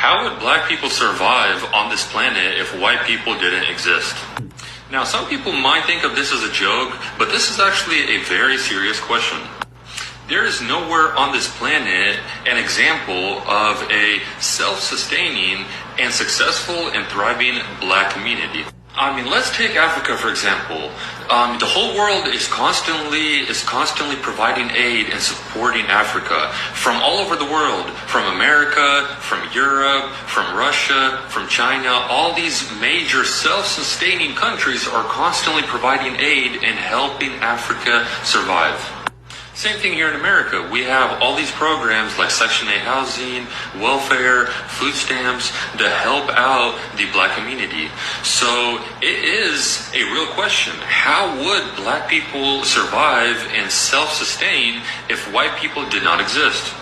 How would black people survive on this planet if white people didn't exist? Now, some people might think of this as a joke, but this is actually a very serious question. There is nowhere on this planet an example of a self-sustaining and successful and thriving black community. I mean, let's take Africa, for example. The whole world is constantly providing aid and supporting Africa from all over the world, from America, from Europe, from Russia, from China. All these major self-sustaining countries are constantly providing aid and helping Africa survive. Same thing here in America. We have all these programs like Section 8 housing, welfare, food stamps to help out the black community. So it is a real question. How would black people survive and self-sustain if white people did not exist?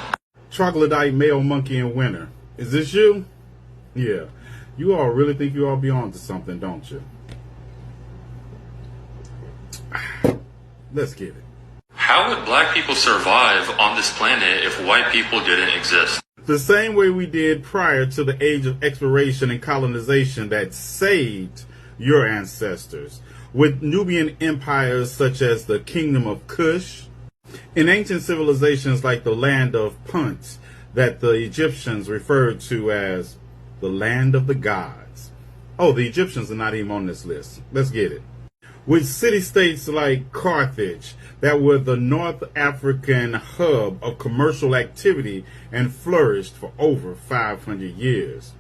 Troglodyte male monkey in winter. Is this you? Yeah. You all really think you all be on to something, don't you? Let's get it. How would black people survive on this planet if white people didn't exist? The same way we did prior to the age of exploration and colonization that saved your ancestors, with Nubian empires such as the Kingdom of Kush, in ancient civilizations like the land of Punt that the Egyptians referred to as the land of the gods. Oh, the Egyptians are not even on this list. Let's get it. With city-states like Carthage that were the North African hub of commercial activity and flourished for over 500 years.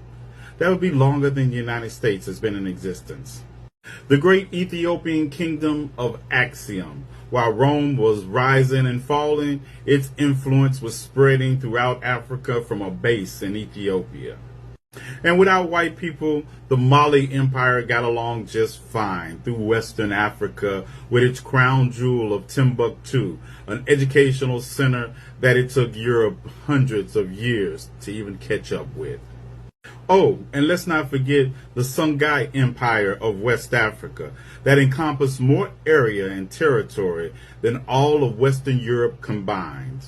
That would be longer than the United States has been in existence. The great Ethiopian kingdom of Axiom, while Rome was rising and falling, its influence was spreading throughout Africa from a base in Ethiopia. And without white people, the Mali Empire got along just fine through Western Africa with its crown jewel of Timbuktu, an educational center that it took Europe hundreds of years to even catch up with. Oh, and let's not forget the Songhai Empire of West Africa that encompassed more area and territory than all of Western Europe combined.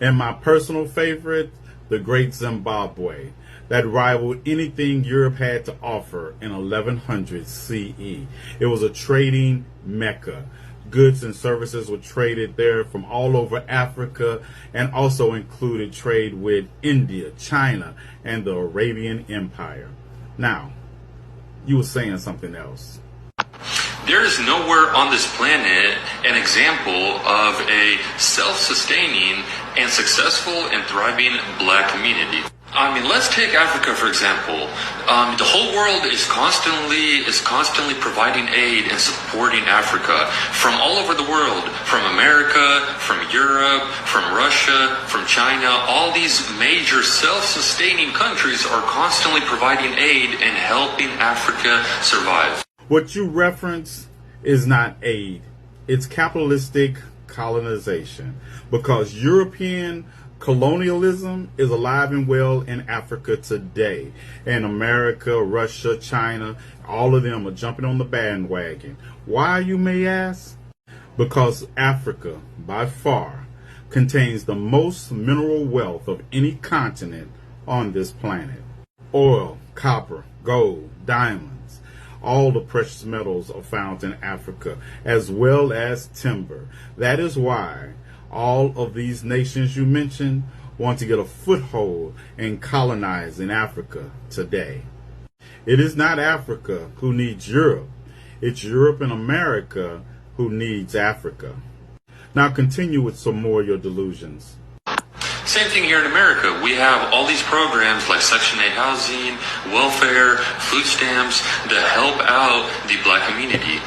And my personal favorite, the Great Zimbabwe, that rivaled anything Europe had to offer in 1100 CE. It was a trading mecca. Goods and services were traded there from all over Africa and also included trade with India, China, and the Arabian Empire. Now, you were saying something else. There is nowhere on this planet an example of a self-sustaining and successful and thriving black community. I mean, let's take Africa, for example. The whole world is constantly providing aid and supporting Africa from all over the world, from America, from Europe, from Russia, from China. All these major self-sustaining countries are constantly providing aid and helping Africa survive. What you reference is not aid. It's capitalistic colonization, because European colonialism is alive and well in Africa today. And America, Russia, China, all of them are jumping on the bandwagon. Why, you may ask? Because Africa, by far, contains the most mineral wealth of any continent on this planet. Oil, copper, gold, diamonds, all the precious metals are found in Africa, as well as timber. That is why all of these nations you mentioned want to get a foothold and colonize in Africa today. It is not Africa who needs Europe. It's Europe and America who needs Africa. Now continue with some more of your delusions. Same thing here in America. We have all these programs like Section 8 housing, welfare, food stamps to help out the black community.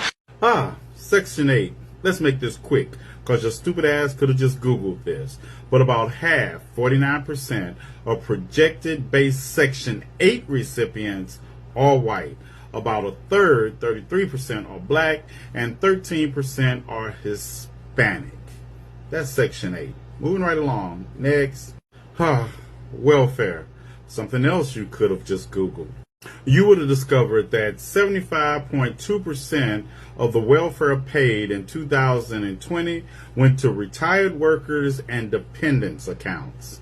Section 8. Let's make this quick, because your stupid ass could have just Googled this. But about half, 49%, of projected base Section 8 recipients are white. About a third, 33%, are black, and 13% are Hispanic. That's Section 8. Moving right along. Next. Welfare. Something else you could have just Googled. You would have discovered that 75.2% of the welfare paid in 2020 went to retired workers and dependents accounts.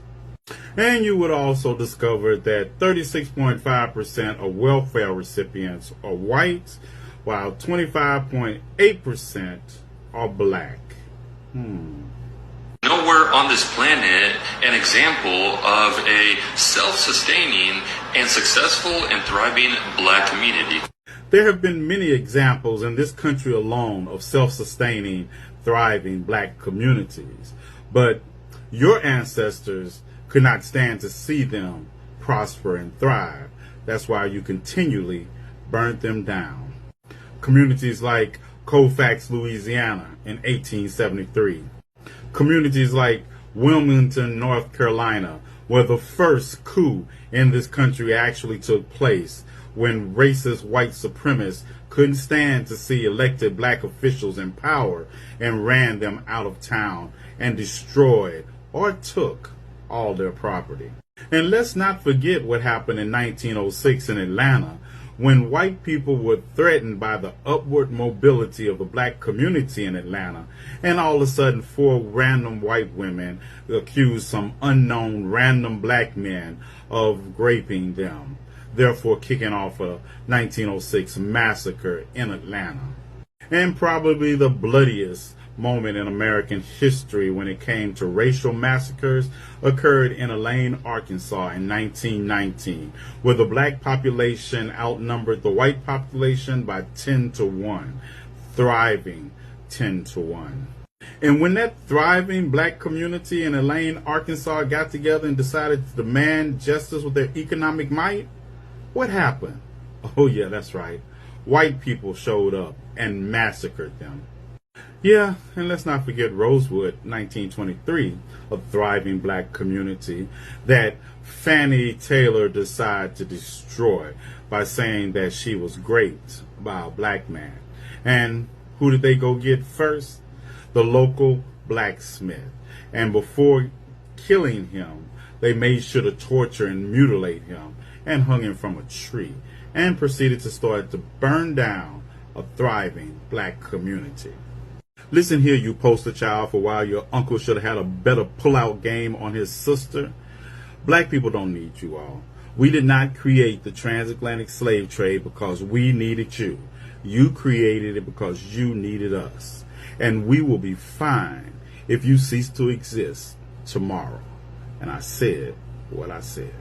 And you would also discover that 36.5% of welfare recipients are white, while 25.8% are black. Nowhere on this planet an example of a self-sustaining and successful and thriving black community. There have been many examples in this country alone of self-sustaining, thriving black communities, but your ancestors could not stand to see them prosper and thrive. That's why you continually burnt them down. Communities like Colfax, Louisiana in 1873. Communities like Wilmington, North Carolina, where the first coup in this country actually took place, when racist white supremacists couldn't stand to see elected black officials in power and ran them out of town and destroyed or took all their property. And let's not forget what happened in 1906 in Atlanta, when white people were threatened by the upward mobility of the black community in Atlanta, and all of a sudden 4 random white women accused some unknown random black men of raping them, therefore kicking off a 1906 massacre in Atlanta. And probably the bloodiest moment in American history when it came to racial massacres occurred in Elaine, Arkansas in 1919, where the black population outnumbered the white population by 10-1, thriving 10-1. And when that thriving black community in Elaine, Arkansas got together and decided to demand justice with their economic might, what happened? Oh yeah, that's right. White people showed up and massacred them. Yeah, and let's not forget Rosewood, 1923, a thriving black community that Fannie Taylor decided to destroy by saying that she was raped by a black man. And who did they go get first? The local blacksmith. And before killing him, they made sure to torture and mutilate him and hung him from a tree and proceeded to start to burn down a thriving black community. Listen here, you poster child, for why your uncle should have had a better pull-out game on his sister. Black people don't need you all. We did not create the transatlantic slave trade because we needed you. You created it because you needed us. And we will be fine if you cease to exist tomorrow. And I said what I said.